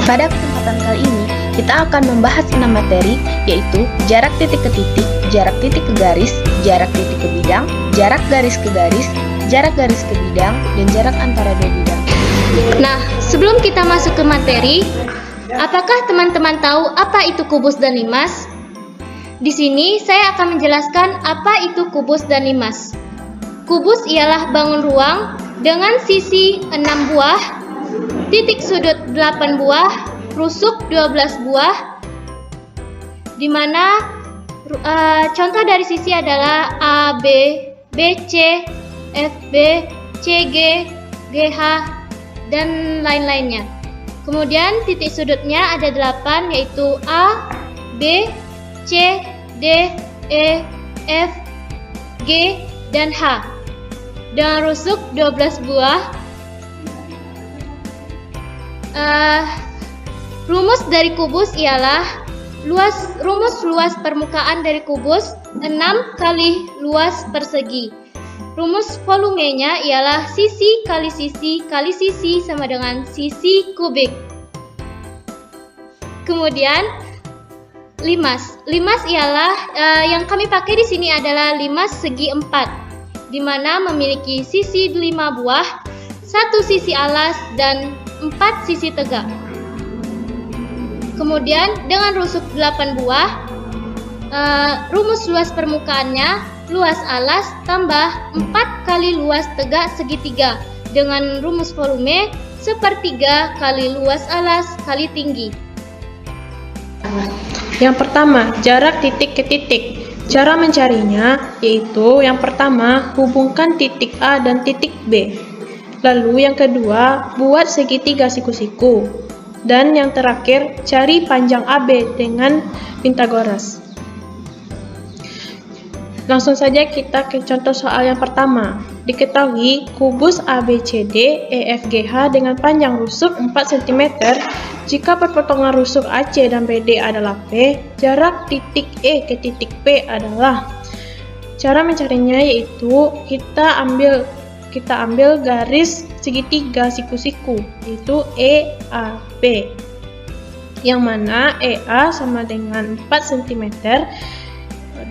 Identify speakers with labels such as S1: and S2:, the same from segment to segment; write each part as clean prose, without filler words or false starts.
S1: Pada kesempatan kali ini, kita akan membahas 6 materi, yaitu jarak titik ke titik, jarak titik ke garis, jarak titik ke bidang, jarak garis ke garis, jarak garis ke bidang, dan jarak antara dua bidang.
S2: Nah, sebelum kita masuk ke materi, apakah teman-teman tahu apa itu kubus dan limas? Di sini saya akan menjelaskan apa itu kubus dan limas. Kubus ialah bangun ruang dengan sisi 6 buah, titik sudut 8 buah, rusuk 12 buah, di mana contoh dari sisi adalah A, B, BC, FB, CG, GH, dan lain-lainnya. Kemudian titik sudutnya ada 8, yaitu A, B, C, D, E, F, G, dan H. Dengan rusuk 12 buah. Rumus dari kubus ialah rumus luas permukaan dari kubus 6 kali luas persegi. Rumus volumenya ialah sisi kali sisi sama dengan sisi kubik. Kemudian limas. Limas ialah yang kami pakai di sini adalah limas segi 4. Di mana memiliki sisi 5 buah, 1 sisi alas, dan 4 sisi tegak. Kemudian dengan rusuk 8 buah, rumus luas permukaannya luas alas tambah 4 kali luas tegak segitiga, dengan rumus volume 1/3 kali luas alas kali tinggi.
S3: Yang pertama, jarak titik ke titik. Cara mencarinya yaitu yang pertama, hubungkan titik A dan titik B. Lalu yang kedua, buat segitiga siku-siku. Dan yang terakhir, cari panjang AB dengan Pythagoras. Langsung saja kita ke contoh soal yang pertama. Diketahui kubus ABCD EFGH dengan panjang rusuk 4 cm. Jika perpotongan rusuk AC dan BD adalah P, jarak titik E ke titik P adalah. Cara mencarinya yaitu kita ambil garis segitiga siku-siku, yaitu EAP. Yang mana EA sama dengan 4 cm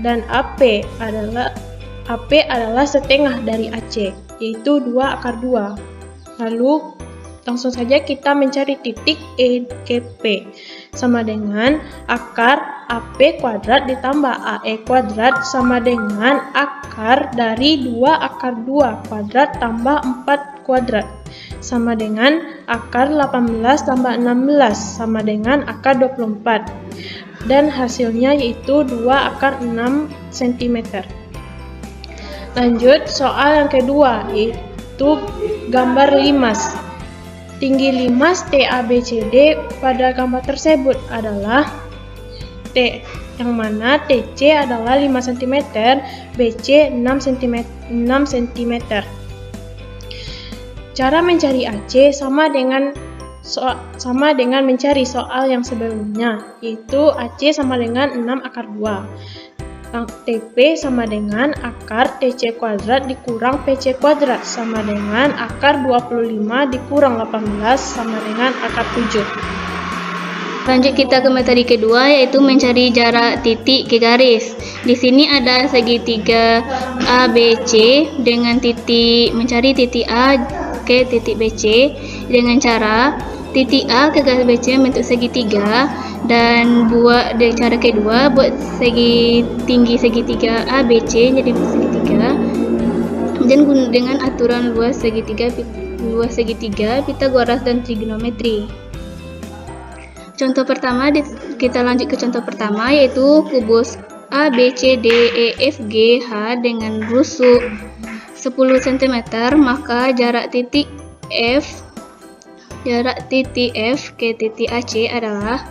S3: dan AP adalah setengah dari AC, yaitu 2/2. Lalu langsung saja kita mencari titik E ke P, sama dengan akar AP kuadrat ditambah AE kuadrat sama dengan akar dari 2/2 kuadrat tambah 4 kuadrat, sama dengan akar 18 tambah 16 sama dengan akar 24. Dan hasilnya yaitu 2/6 cm. Lanjut soal yang kedua, yaitu gambar limas. Tinggi limas TABCD pada gambar tersebut adalah T, yang mana TC adalah 5 cm, BC 6 cm. Cara mencari AC sama dengan mencari soal yang sebelumnya, yaitu AC sama dengan 6/2. TP sama dengan akar TC kuadrat dikurang PC kuadrat sama dengan akar 25 dikurang 18 sama dengan akar 7.
S2: Lanjut kita ke materi kedua, yaitu mencari jarak titik ke garis. Di sini ada segitiga ABC dengan mencari titik A ke titik BC dengan cara titik A ke garis BC bentuk segitiga, dan buat cara kedua buat tinggi segitiga ABC jadi segitiga, dan dengan aturan luas segitiga Pythagoras dan trigonometri. Contoh pertama, kita lanjut ke contoh pertama, yaitu kubus ABCDEFGH dengan rusuk 10 cm, maka jarak titik F ke titik AC adalah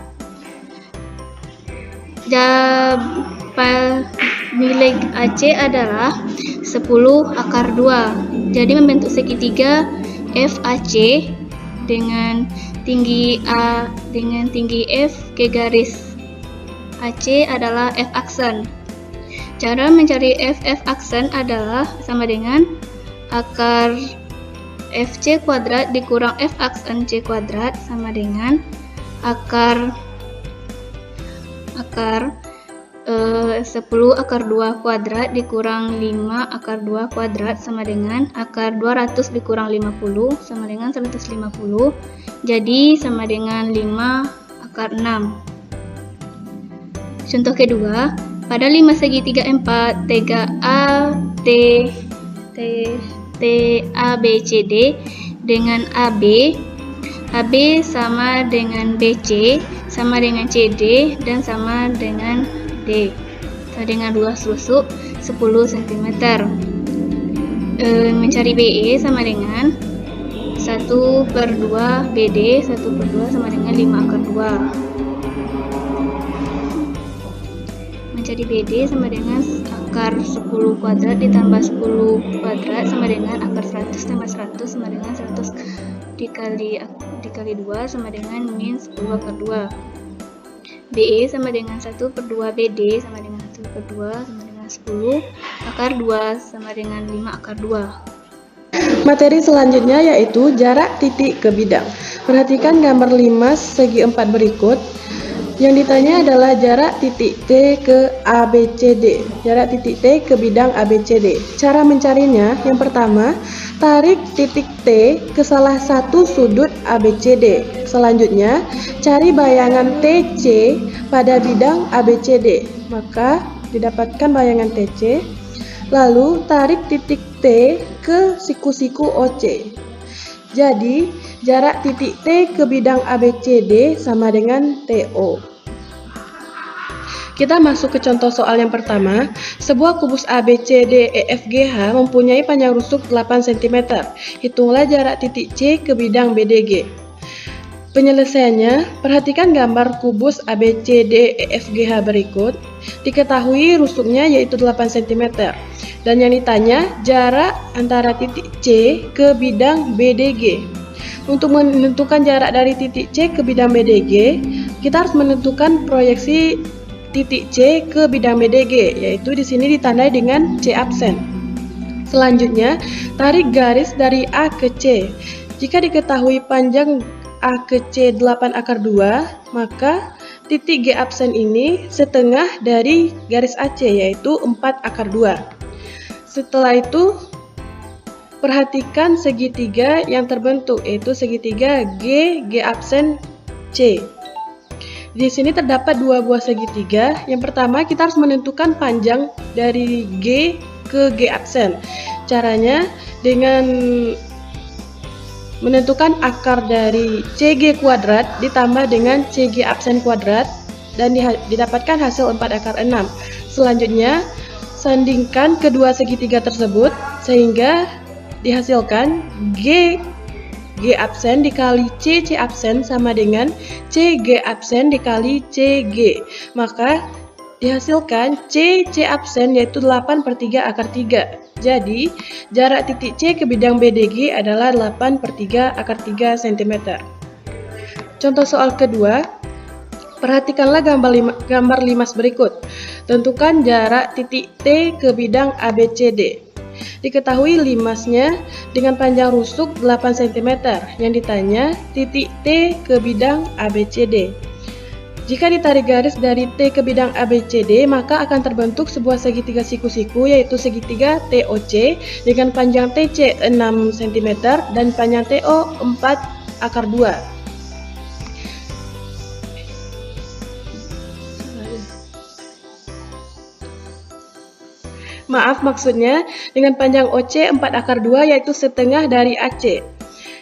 S2: nilai AC adalah 10/2. Jadi membentuk segitiga FAC dengan tinggi A dengan tinggi F ke garis AC adalah F aksen. Cara mencari F aksen adalah sama dengan akar FC kuadrat dikurang F aksen C kuadrat sama dengan akar 10 akar 2 kuadrat dikurang 5 akar 2 kuadrat sama dengan akar 200 dikurang 50 sama dengan 150. Jadi sama dengan 5 akar 6. Contoh kedua, pada 5 segitiga 4, tegak ABCD dengan AB sama dengan BC sama dengan CD dan sama dengan D, sama dengan luas rusuk 10 cm. Mencari BE sama dengan 1/2 BD, 1/2 sama dengan 5 akar 2. Mencari BD sama dengan akar 10 kuadrat ditambah 10 kuadrat sama dengan akar 100 tambah 100 sama dengan 100 dikali 2 sama dengan min 10 akar 2. BE sama dengan 1/2 BD sama dengan 1/2 sama dengan 10 akar 2 sama dengan 5 akar 2.
S3: Materi selanjutnya yaitu jarak titik ke bidang. Perhatikan gambar 5 segi 4 berikut. Yang ditanya adalah jarak titik T ke ABCD. Jarak titik T ke bidang ABCD. Cara mencarinya, yang pertama, tarik titik T ke salah satu sudut ABCD. Selanjutnya, cari bayangan TC pada bidang ABCD. Maka, didapatkan bayangan TC. Lalu, tarik titik T ke siku-siku OC. Jadi, jarak titik T ke bidang ABCD sama dengan TO. Kita masuk ke contoh soal yang pertama. Sebuah kubus ABCD EFGH mempunyai panjang rusuk 8 cm. Hitunglah jarak titik C ke bidang BDG. Penyelesaiannya, perhatikan gambar kubus ABCD EFGH berikut. Diketahui rusuknya yaitu 8 cm. Dan yang ditanya, jarak antara titik C ke bidang BDG. Untuk menentukan jarak dari titik C ke bidang BDG, kita harus menentukan proyeksi titik C ke bidang BDG, yaitu di sini ditandai dengan C absen. Selanjutnya, tarik garis dari A ke C. Jika diketahui panjang A ke C 8 akar 2, maka titik G absen ini setengah dari garis AC, yaitu 4 akar 2. Setelah itu, perhatikan segitiga yang terbentuk, yaitu segitiga G absen C. Di sini terdapat dua buah segitiga. Yang pertama, kita harus menentukan panjang dari G ke G absen. Caranya dengan menentukan akar dari CG kuadrat ditambah dengan CG absen kuadrat dan didapatkan hasil 4 akar 6. Selanjutnya, sandingkan kedua segitiga tersebut sehingga dihasilkan G absen dikali C absen sama dengan CG absen dikali CG. Maka dihasilkan C absen yaitu 8/3 akar 3. Jadi, jarak titik C ke bidang BDG adalah 8/3 akar 3 cm. Contoh soal kedua, perhatikanlah gambar 5 berikut. Tentukan jarak titik T ke bidang ABCD. Diketahui limasnya dengan panjang rusuk 8 cm. Yang ditanya titik T ke bidang ABCD. Jika ditarik garis dari T ke bidang ABCD, maka akan terbentuk sebuah segitiga siku-siku, yaitu segitiga TOC dengan panjang TC 6 cm dan panjang TO 4 akar 2. Maaf, maksudnya dengan panjang OC 4 akar 2 yaitu setengah dari AC.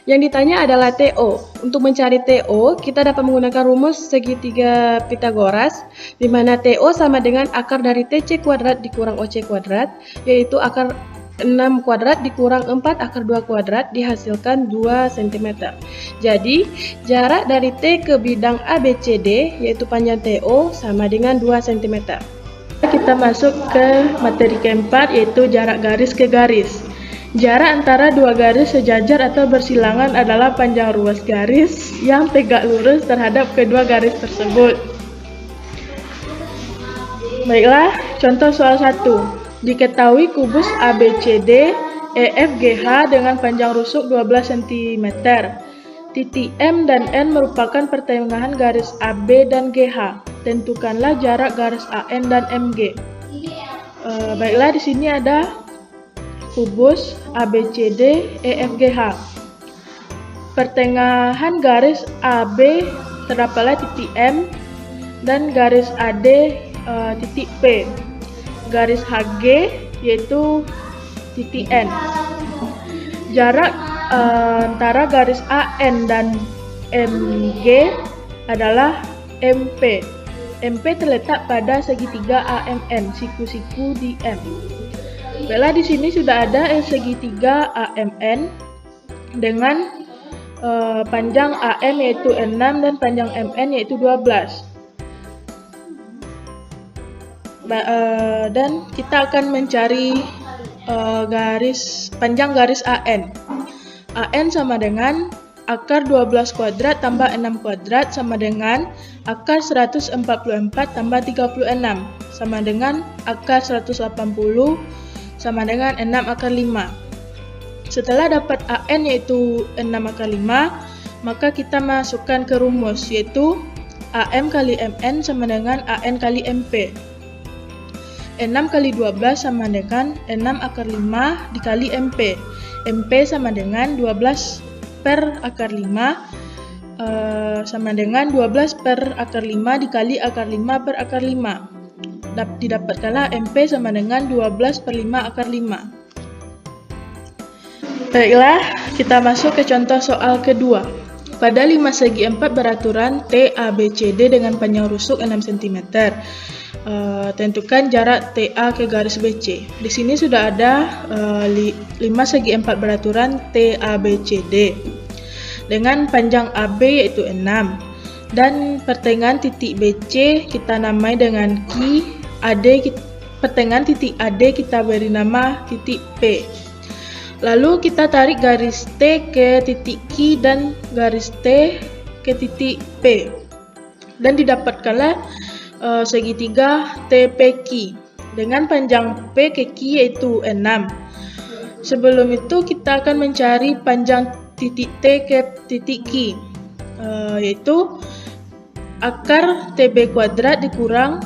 S3: Yang ditanya adalah TO. Untuk mencari TO, kita dapat menggunakan rumus segitiga Pythagoras, di mana TO sama dengan akar dari TC kuadrat dikurang OC kuadrat, yaitu akar 6 kuadrat dikurang 4 akar 2 kuadrat dihasilkan 2 cm. Jadi, jarak dari T ke bidang ABCD, yaitu panjang TO, sama dengan 2 cm. Kita masuk ke materi keempat, yaitu jarak garis ke garis. Jarak antara dua garis sejajar atau bersilangan adalah panjang ruas garis yang tegak lurus terhadap kedua garis tersebut. Baiklah, contoh soal 1. Diketahui kubus ABCD EFGH dengan panjang rusuk 12 cm. Titik M dan N merupakan pertengahan garis AB dan GH. Tentukanlah jarak garis AN dan MG. Baiklah, di sini ada kubus ABCD EFGH. Pertengahan garis AB terdapatlah titik M dan garis AD titik P. Garis HG yaitu titik N. Jarak antara garis AN dan MG adalah MP. MP terletak pada segitiga AMN, siku-siku di M. Baiklah, di sini sudah ada segitiga AMN dengan panjang AM yaitu 6 dan panjang MN yaitu 12. Dan kita akan mencari panjang garis AN. AN sama dengan akar 12 kuadrat tambah 6 kuadrat sama dengan akar 144 tambah 36 sama dengan akar 180 sama dengan 6 akar 5. Setelah dapat AN yaitu 6 akar 5, maka kita masukkan ke rumus yaitu AM kali MN sama dengan AN kali MP. 6 kali 12 sama dengan 6 akar 5 dikali MP. MP sama dengan 12 per akar 5 sama dengan 12 per akar 5 dikali akar 5 per akar 5. Didapatkanlah MP sama dengan 12 per 5 akar 5. Baiklah, kita masuk ke contoh soal kedua. Pada 5 segi 4 beraturan TABCD dengan panjang rusuk 6 cm. Tentukan jarak TA ke garis BC. Di sini sudah ada 5 segi 4 beraturan TABCD dengan panjang AB yaitu 6 dan pertengahan titik BC kita namai dengan Q. Pertengahan titik AD kita beri nama titik P. Lalu kita tarik garis T ke titik Q dan garis T ke titik P dan didapatkanlah segitiga TPQ dengan panjang P ke Q yaitu 6. Sebelum itu kita akan mencari panjang titik T ke titik Q, yaitu akar TB kuadrat dikurang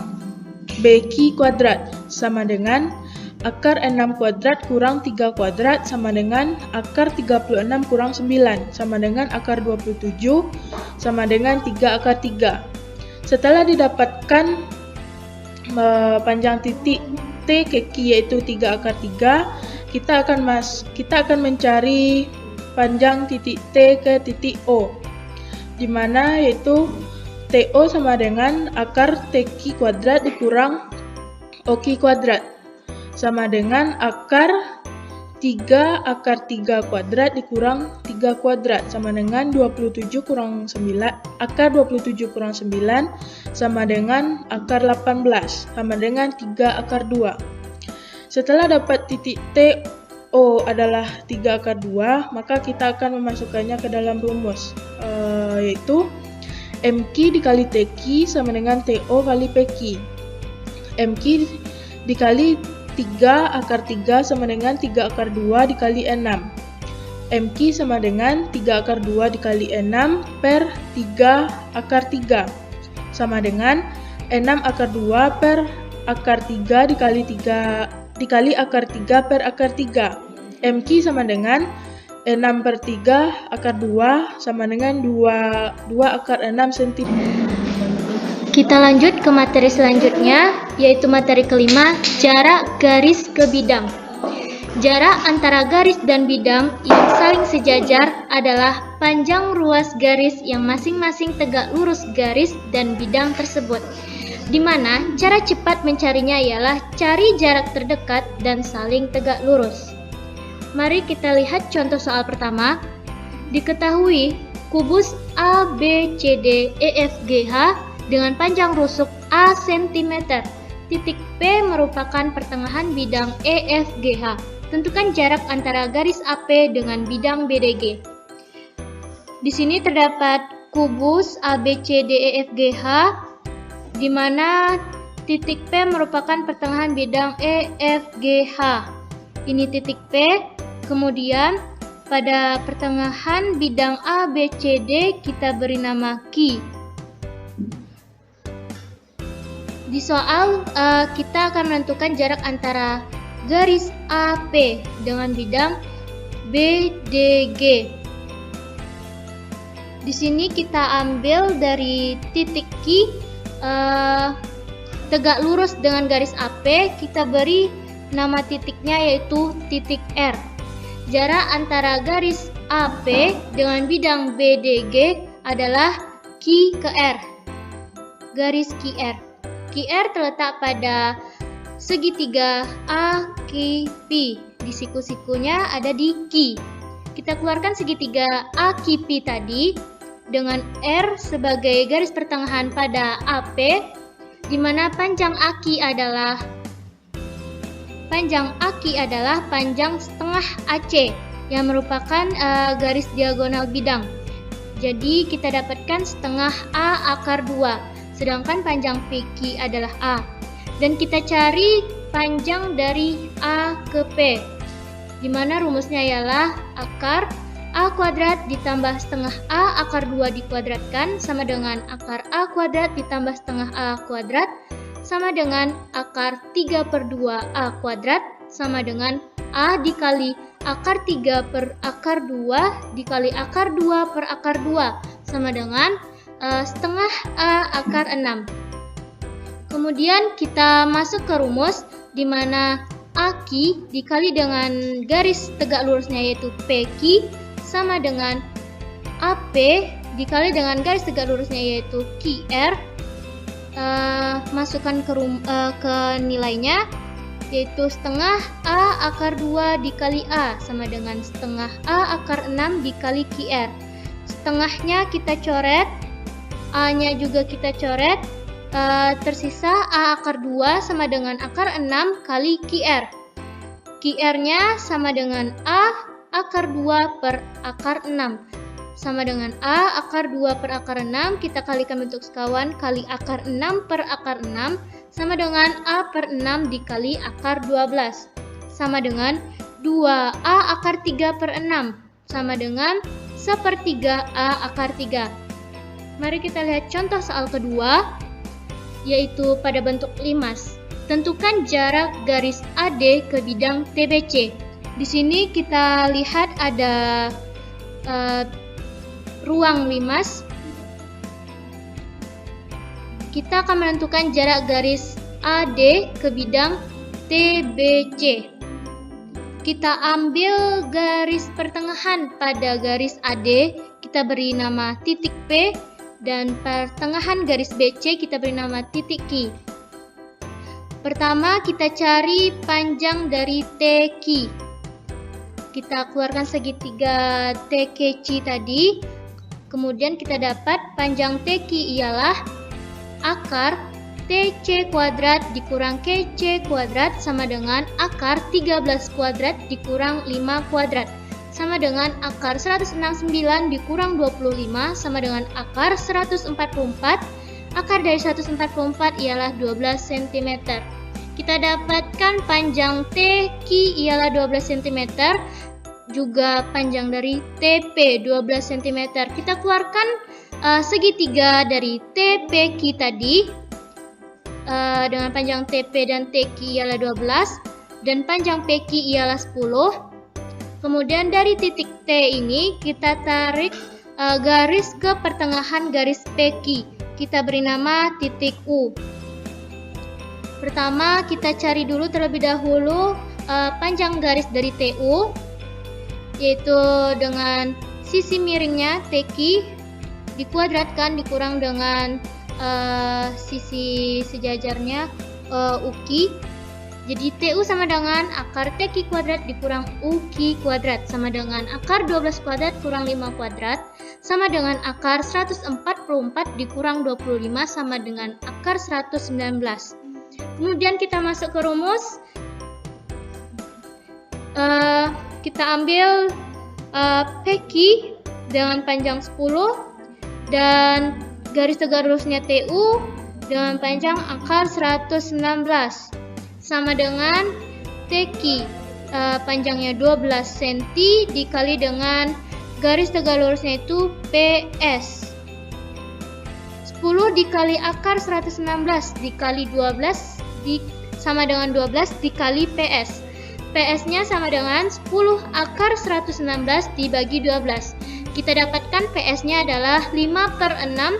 S3: BQ kuadrat sama dengan akar 6 kuadrat kurang 3 kuadrat sama dengan akar 36 kurang 9 sama dengan akar 27 sama dengan 3 akar 3. Setelah didapatkan panjang titik T ke Q yaitu 3 akar 3, kita akan mencari panjang titik T ke titik O, di mana yaitu TO sama dengan akar TQ kuadrat dikurang OQ kuadrat sama dengan akar 3 akar 3 kuadrat dikurang 3 kuadrat sama dengan 27 kurang 9 akar 27 kurang 9 sama dengan akar 18 sama dengan 3 akar 2. Setelah dapat titik TO adalah 3 akar 2, maka kita akan memasukkannya ke dalam rumus, yaitu MQ dikali TQ sama dengan TO kali PQ. MQ dikali 3 akar 3 sama dengan 3 akar 2 dikali 6. MQ sama dengan 3 akar 2 dikali 6 per 3 akar 3 sama dengan 6 akar 2 per akar 3 dikali akar 3 per akar 3. MQ sama dengan 6 per 3 akar 2 sama dengan 2 akar 6 cm.
S2: Kita lanjut ke materi selanjutnya, yaitu materi kelima, jarak garis ke bidang. Jarak antara garis dan bidang yang saling sejajar adalah panjang ruas garis yang masing-masing tegak lurus garis dan bidang tersebut, di mana cara cepat mencarinya ialah cari jarak terdekat dan saling tegak lurus. Mari kita lihat contoh soal pertama. Diketahui kubus ABCDEFGH dengan panjang rusuk A cm. Titik P merupakan pertengahan bidang EFGH. Tentukan jarak antara garis AP dengan bidang BDG. Di sini terdapat kubus ABCDEFGH di mana titik P merupakan pertengahan bidang EFGH. Ini titik P, kemudian pada pertengahan bidang A, B, C, D kita beri nama Q. Di soal kita akan menentukan jarak antara garis AP dengan bidang BDG. Di sini kita ambil dari titik Q tegak lurus dengan garis AP, kita beri nama titiknya yaitu titik R. Jarak antara garis AP dengan bidang BDG adalah Q ke R. Garis QR. QR terletak pada segitiga AQP. Di siku-sikunya ada di Q. Kita keluarkan segitiga AQP tadi dengan R sebagai garis pertengahan pada AP, di mana panjang AQ adalah panjang setengah AC yang merupakan garis diagonal bidang. Jadi kita dapatkan setengah A akar 2, sedangkan panjang PQ adalah A. Dan kita cari panjang dari A ke P, di mana rumusnya ialah akar A kuadrat ditambah setengah A akar 2 dikuadratkan sama dengan akar A kuadrat ditambah setengah A kuadrat sama dengan akar 3/2 A kuadrat sama dengan A dikali akar 3 per akar 2 dikali akar 2 per akar 2 sama dengan setengah A akar 6. Kemudian kita masuk ke rumus di mana AQ dikali dengan garis tegak lurusnya yaitu PQ sama dengan AP dikali dengan garis tegak lurusnya yaitu QR. Masukkan ke nilainya yaitu setengah A akar 2 dikali A sama dengan setengah A akar 6 dikali QR. Setengahnya kita coret, A-nya juga kita coret, tersisa A akar 2 sama dengan akar 6 kali QR. QR-nya sama dengan A akar 2 per akar 6 sama dengan A akar 2 per akar 6, kita kalikan bentuk sekawan kali akar 6 per akar 6 sama dengan A per 6 dikali akar 12 sama dengan 2A akar 3 per 6 sama dengan 1/3 A akar 3. Mari kita lihat contoh soal kedua, yaitu pada bentuk limas. Tentukan jarak garis AD ke bidang TBC. Di sini kita lihat ada ruang limas. Kita akan menentukan jarak garis AD ke bidang TBC. Kita ambil garis pertengahan pada garis AD, kita beri nama titik P, dan pertengahan garis BC kita beri nama titik Q. Pertama kita cari panjang dari TQ. Kita keluarkan segitiga TQC tadi. Kemudian kita dapat panjang TQ ialah akar TC kuadrat dikurang KC kuadrat sama dengan akar 13 kuadrat dikurang 5 kuadrat sama dengan akar 169 dikurang 25 sama dengan akar 144. Akar dari 144 ialah 12 cm. Kita dapatkan panjang TQ ialah 12 cm. Juga panjang dari TP 12 cm. Kita keluarkan segitiga dari TPQ tadi dengan panjang TP dan TQ ialah 12 dan panjang PQ ialah 10. Kemudian dari titik T ini kita tarik garis ke pertengahan garis PQ. Kita beri nama titik U. Pertama kita cari dulu terlebih dahulu panjang garis dari TU, yaitu dengan sisi miringnya TQ dikuadratkan dikurang dengan sisi sejajarnya UQ. Jadi TU sama dengan akar TQ kuadrat dikurang UQ kuadrat sama dengan akar 12 kuadrat kurang 5 kuadrat sama dengan akar 144 dikurang 25 sama dengan akar 119. Kemudian kita masuk ke rumus. Kita ambil PQ dengan panjang 10 dan garis tegak lurusnya TU dengan panjang akar 119 sama dengan TQ. panjangnya 12 cm dikali dengan garis tegak lurusnya itu PS. 10 dikali akar 116 dikali 12 sama dengan 12 dikali PS. PS-nya sama dengan 10 akar 116 dibagi 12. Kita dapatkan PS-nya adalah 5/6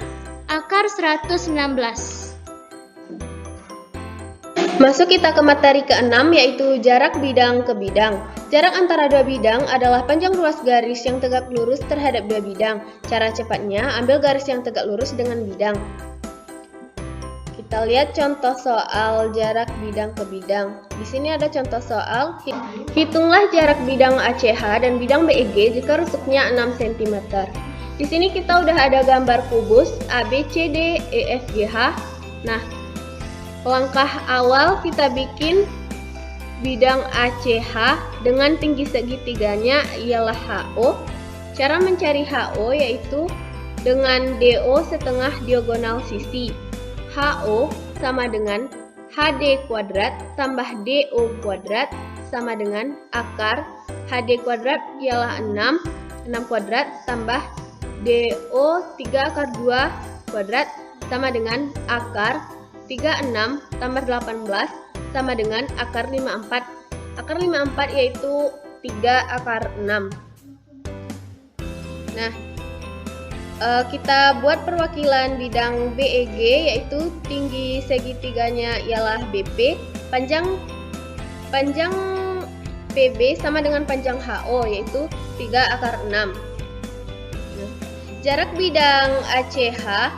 S2: akar 119.
S1: Masuk kita ke materi ke-6 yaitu jarak bidang ke bidang. Jarak antara dua bidang adalah panjang ruas garis yang tegak lurus terhadap dua bidang. Cara cepatnya, ambil garis yang tegak lurus dengan bidang. Kita lihat contoh soal jarak bidang ke bidang. Di sini ada contoh soal, hitunglah jarak bidang ACH dan bidang BEG jika rusuknya 6 cm. Di sini kita udah ada gambar kubus ABCD EFGH. Nah, langkah awal kita bikin bidang ACH dengan tinggi segitiganya ialah HO. Cara mencari HO yaitu dengan DO setengah diagonal sisi. HO sama dengan HD kuadrat tambah DO kuadrat sama dengan akar HD kuadrat ialah 6 kuadrat tambah DO 3 akar 2 kuadrat sama dengan akar 36 tambah 18 sama dengan akar 54. Akar 54 yaitu 3 akar 6. Nah, kita buat perwakilan bidang BEG yaitu tinggi segitiganya ialah BP, panjang PB sama dengan panjang HO yaitu 3 akar 6. Nah, jarak bidang ACH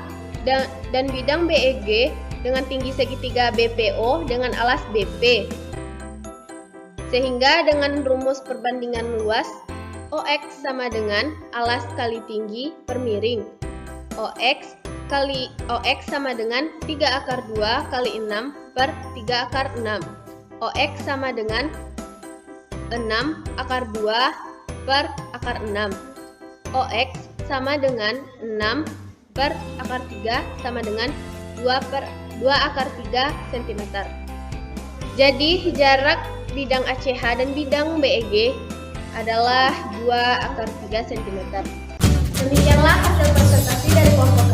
S1: dan bidang BEG dengan tinggi segitiga BPO dengan alas BP. Sehingga dengan rumus perbandingan luas, OX sama dengan alas kali tinggi per miring. OX sama dengan 3 akar 2 kali 6 per 3 akar 6. OX sama dengan 6 akar 2 per akar 6. OX sama dengan 6 per akar 3 sama dengan 2 akar 3 cm. Jadi jarak bidang ACH dan bidang BEG adalah 2 akar 3 cm. Demikianlah hasil presentasi dari kelompok